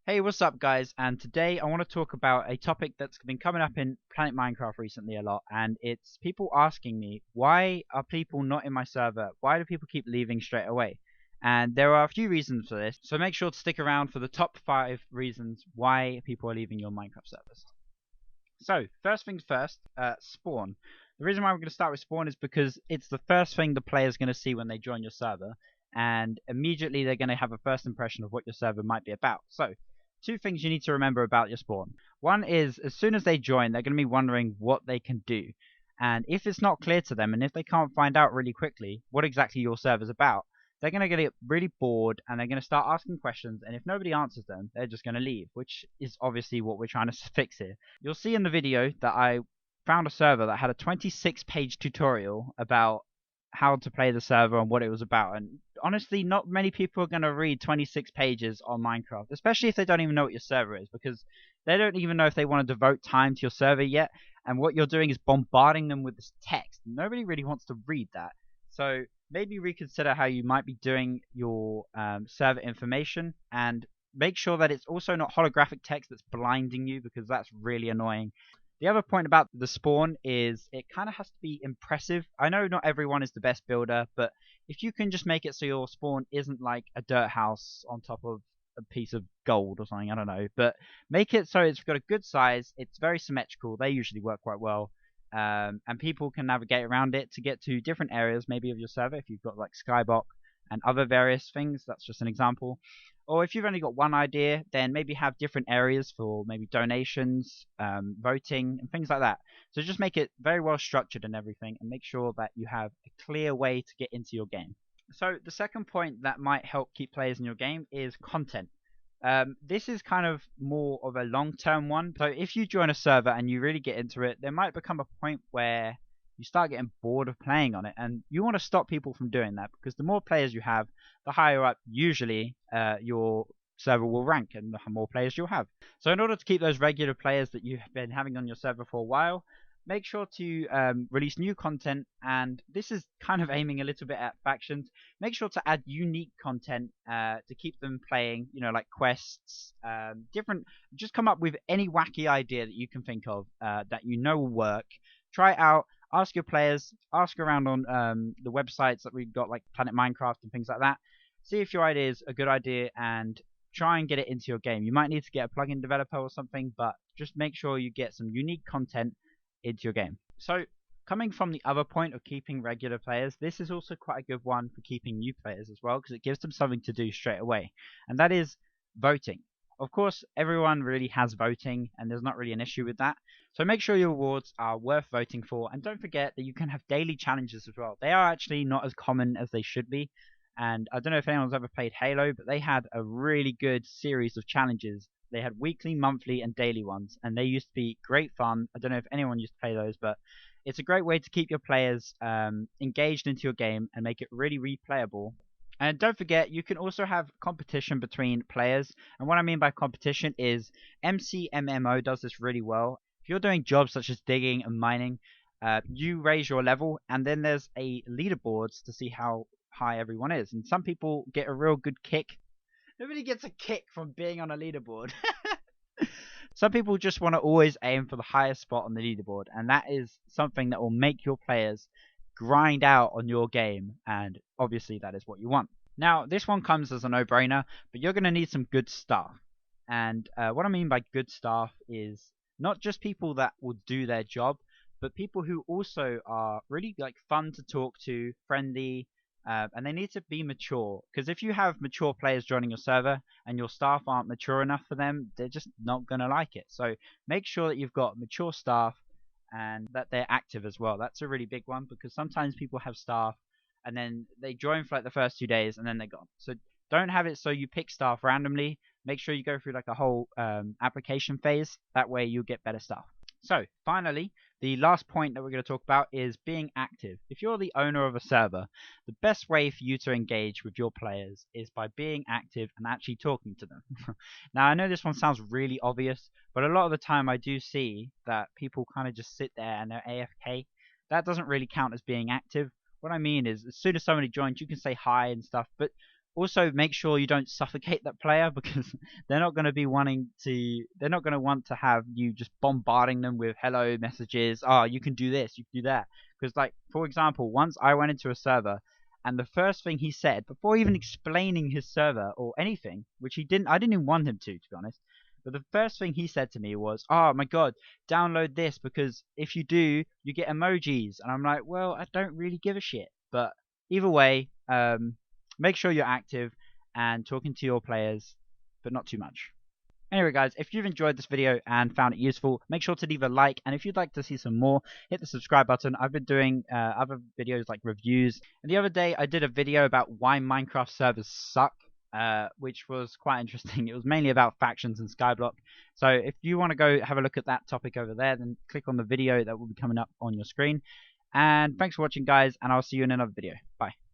Hey, what's up, guys? And today I want to talk about a topic that's been coming up in Planet Minecraft recently a lot, and it's people asking me, why are people not in my server? Why do people keep leaving straight away? And there are a few reasons for this, so make sure to stick around for the top 5 reasons why people are leaving your Minecraft servers. So, first things first, spawn. The reason why we're going to start with spawn is because it's the first thing the player's going to see when they join your server, and immediately they're going to have a first impression of what your server might be about. So, two things you need to remember about your spawn. One is, as soon as they join, they're going to be wondering what they can do. And if it's not clear to them, and if they can't find out really quickly what exactly your server's about, they're going to get really bored, and they're going to start asking questions, and if nobody answers them, they're just going to leave, which is obviously what we're trying to fix here. You'll see in the video that I found a server that had a 26-page tutorial about how to play the server and what it was about, and honestly, not many people are going to read 26 pages on Minecraft, especially if they don't even know what your server is, because they don't even know if they want to devote time to your server yet, and what you're doing is bombarding them with this text. Nobody really wants to read that. So maybe reconsider how you might be doing your server information, and make sure that it's also not holographic text that's blinding you, because that's really annoying. The other point about the spawn is it kind of has to be impressive. I know not everyone is the best builder, but if you can just make it so your spawn isn't like a dirt house on top of a piece of gold or something, I don't know, but make it so it's got a good size, it's very symmetrical, they usually work quite well, and people can navigate around it to get to different areas maybe of your server. If you've got like Skyblock and other various things, that's just an example. Or if you've only got one idea, then maybe have different areas for maybe donations, voting, and things like that. So just make it very well structured and everything, and make sure that you have a clear way to get into your game. So the second point that might help keep players in your game is content. This is kind of more of a long-term one. So if you join a server and you really get into it, there might become a point where you start getting bored of playing on it, and you want to stop people from doing that, because the more players you have, the higher up usually your server will rank, and the more players you'll have. So in order to keep those regular players that you've been having on your server for a while, make sure to release new content, and this is kind of aiming a little bit at factions. Make sure to add unique content to keep them playing, like quests, different. Just come up with any wacky idea that you can think of that will work. Try it out. Ask your players, ask around on the websites that we've got, like Planet Minecraft and things like that. See if your idea is a good idea, and try and get it into your game. You might need to get a plugin developer or something, but just make sure you get some unique content into your game. So coming from the other point of keeping regular players, this is also quite a good one for keeping new players as well, because it gives them something to do straight away, and that is voting. Of course, everyone really has voting, and there's not really an issue with that. So make sure your rewards are worth voting for, and don't forget that you can have daily challenges as well. They are actually not as common as they should be, and I don't know if anyone's ever played Halo, but they had a really good series of challenges. They had weekly, monthly, and daily ones, and they used to be great fun. I don't know if anyone used to play those, but it's a great way to keep your players engaged into your game and make it really replayable. And don't forget, you can also have competition between players. And what I mean by competition is MCMMO does this really well. If you're doing jobs such as digging and mining, you raise your level, and then there's a leaderboards to see how high everyone is. And some people get a real good kick. Nobody gets a kick from being on a leaderboard. Some people just want to always aim for the highest spot on the leaderboard, and that is something that will make your players grind out on your game, and obviously that is what you want. Now, this one comes as a no-brainer, but you're going to need some good staff. And what I mean by good staff is not just people that will do their job, but people who also are really fun to talk to, friendly, and they need to be mature. Because if you have mature players joining your server and your staff aren't mature enough for them, they're just not going to like it. So make sure that you've got mature staff, and that they're active as well. That's a really big one, because sometimes people have staff and then they join for the first 2 days and then they're gone. So don't have it so you pick staff randomly. Make sure you go through a whole application phase. That way you'll get better staff. So finally, the last point that we're going to talk about is being active. If you're the owner of a server, the best way for you to engage with your players is by being active and actually talking to them. Now, I know this one sounds really obvious, but a lot of the time I do see that people kind of just sit there and they're AFK. That doesn't really count as being active. What I mean is, as soon as somebody joins, you can say hi and stuff, but Also, make sure you don't suffocate that player because they're not going to be wanting to. They're not going to want to have you just bombarding them with hello messages. Oh, you can do this, you can do that. Because, like, for example, once I went into a server, and the first thing he said, before even explaining his server or anything, which I didn't even want him to be honest. But the first thing he said to me was, "Oh my God, download this because if you do, you get emojis." And I'm like, "Well, I don't really give a shit." But either way, make sure you're active and talking to your players, but not too much. Anyway guys, if you've enjoyed this video and found it useful, make sure to leave a like, and if you'd like to see some more, hit the subscribe button. I've been doing other videos like reviews, and the other day I did a video about why Minecraft servers suck, which was quite interesting. It was mainly about factions and Skyblock. So if you want to go have a look at that topic over there, then click on the video that will be coming up on your screen. And thanks for watching guys, and I'll see you in another video. Bye.